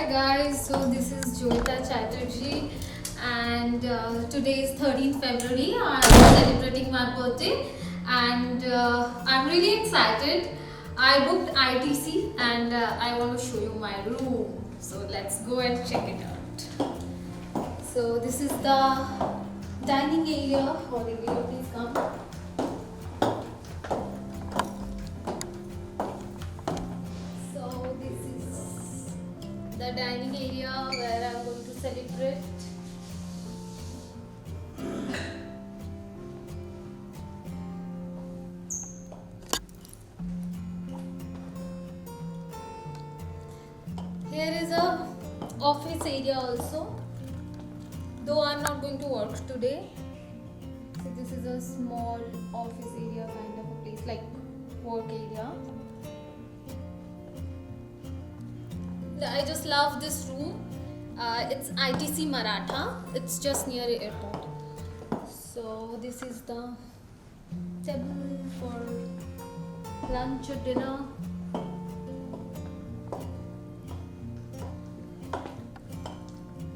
guys, so this is Joyita Chatterjee and today is 13th February. I'm celebrating my birthday and I'm really excited. I booked ITC and I want to show you my room. So let's go and check it out. So this is the dining area. Olivia, please come. So this is the dining area where I'm going to celebrate. Here is a office area also, though I'm not going to work today. So this is a small office area kind of a place, like work area. I just love this room. It's ITC Maratha. It's just near the airport. So this is the table for lunch or dinner.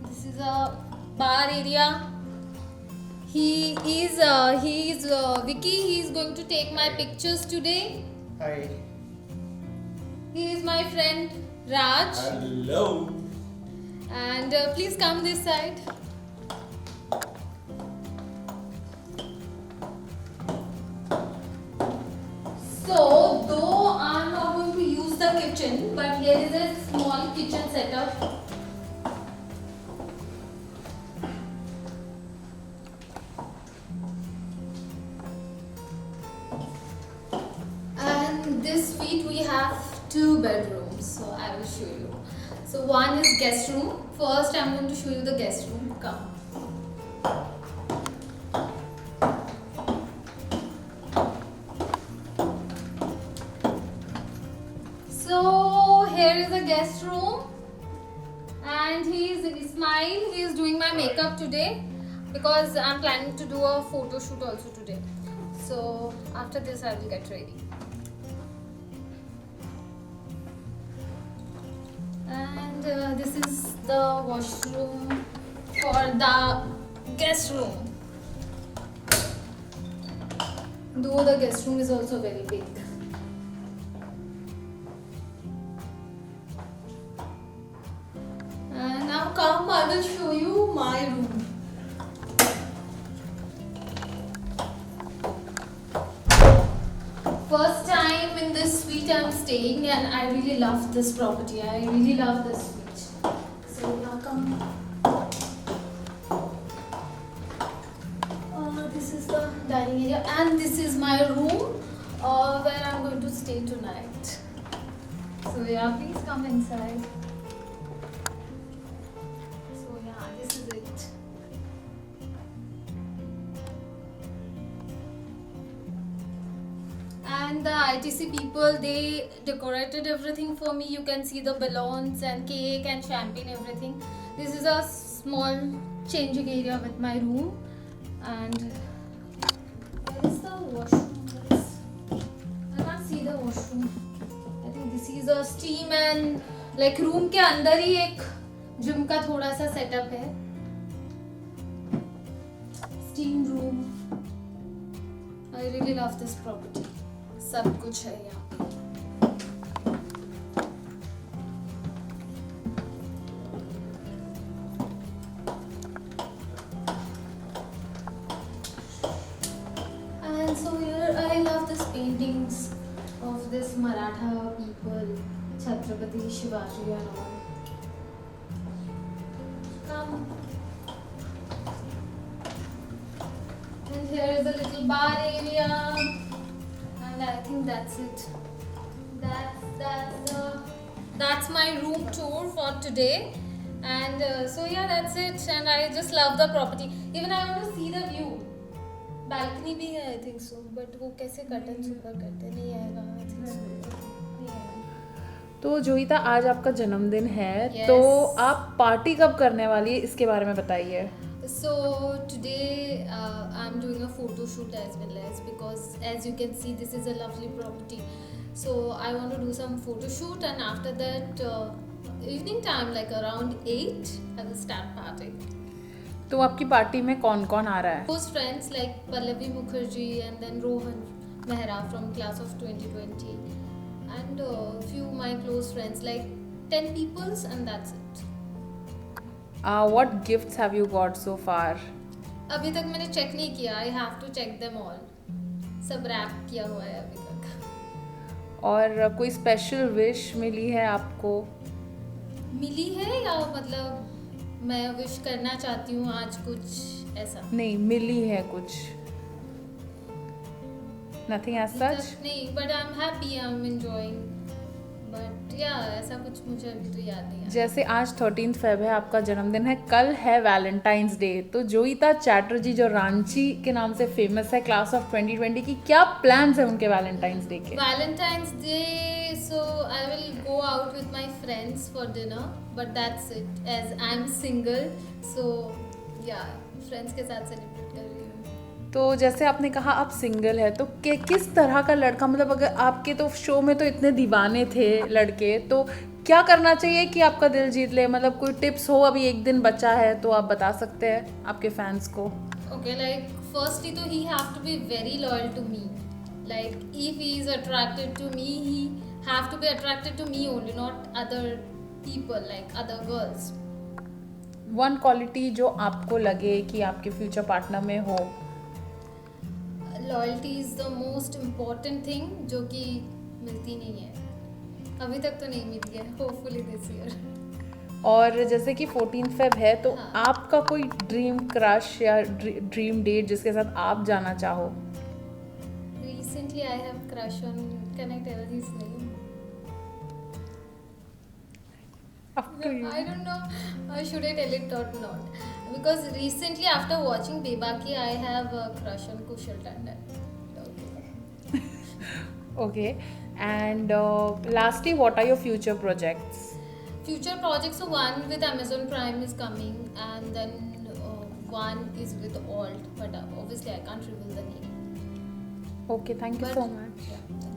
This is a bar area. He is Vicky. He is going to take my pictures today. Hi. He is my friend Raj. Hello. And please come this side. So, though I'm not going to use the kitchen, but here is a small kitchen setup. And this suite we have 2 bedrooms, so I will show you. So one is guest room. First I'm going to show you the guest room. Come. So here is the guest room, and he is Ismail. He is doing my makeup today because I'm planning to do a photo shoot also today. So after this I will get ready. And this is the washroom for the guest room. Though the guest room is also very big. And now come, I will show you my room. First time in this suite I'm staying, and I really love this property. I really love this suite. So now come. This is the dining area, and this is my room where I'm going to stay tonight. So yeah, please come inside. So yeah, this is it. And the ITC people, they decorated everything for me. You can see the balloons and cake and champagne, everything. This is a small changing area with my room. And where is the washroom, guys? I can't see the washroom. I think this is a steam and like room के अंदर ही एक gym का थोड़ा सा setup है. Steam room. I really love this property. सब कुछ है यहाँ पे. And so here I love this paintings of this Maratha people, Chhatrapati Shivaji and all. Come. And here is a little bar area. And I think that's it. That's my room tour for today. And so yeah, that's it. And I just love the property. Even I want to see the view. Balcony भी है, I think so. But वो कैसे curtain super करते नहीं आएगा, I think so. नहीं आएगा. तो जोईता, आज आपका जन्मदिन है. Yes. तो आप पार्टी कब करने वाली है, इसके बारे में बताइए. So today I'm doing a photo shoot as well as, because as you can see this is a lovely property. So I want to do some photo shoot, and after that Evening time, like around 8, I will start partying. तो आपकी party में कौन कौन आ रहा है? Close friends like Pallavi Mukherjee and then Rohan Mehra from class of 2020, and few my close friends like 10 peoples, and that's it. What gifts have you got so far? अभी तक मैंने चेक नहीं किया. I have to check them all. सब rap किया हुआ है अभी तक. और कोई स्पेशल विश मिली है आपको? मिली है या मतलब मैं विश करना चाहती हूँ आज कुछ ऐसा? नहीं, मिली है कुछ? Nothing as such? नहीं, but I'm happy, I'm enjoying. But yeah, ऐसा कुछ मुझे अभी तो याद नहीं आ रहा. जैसे आज 13 फेब है, आपका जन्मदिन है, कल है वैलेंटाइंस डे, तो जोईता चैटर्जी जो रांची के नाम से फेमस है, क्लास ऑफ 2020 की, क्या प्लान्स है उनके वैलेंटाइंस डे के? Valentine's Day, so I will go out with my friends for dinner, but that's it, as I'm single, so yeah, friends के साथ celebrate कर रही हूँ. तो जैसे आपने कहा आप सिंगल है, तो किस तरह का लड़का, मतलब अगर आपके तो शो में तो इतने दीवाने थे लड़के, तो क्या करना चाहिए कि आपका दिल जीत ले? मतलब कोई टिप्स हो, अभी एक दिन बचा है तो आप बता सकते हैं आपके फैंस को. Okay, like firstly तो he have to be very loyal to me. Like if he is attracted to me, he have to be attracted to me only, not other people like other girls. One quality जो आपको लगे कि आपके future partner में हो. Loyalty is the most important thing जो कि मिलती नहीं है. अभी तक तो नहीं मिली है. Hopefully this year. और जैसे कि 14 फेब है, तो हाँ. आपका कोई ड्रीम क्रश या ड्रीम डेट जिसके साथ आप जाना चाहो? Recently I have crush on. Can I tell his name? Up to you. I don't know. Should I tell it or not? Because recently after watching Bebaki, I have a crush on Kushal Tandon. Okay. Okay. And lastly, what are your future projects? Future projects, so one with Amazon Prime is coming, and then one is with Alt, but obviously I can't reveal the name. Okay, thank you But so much. yeah.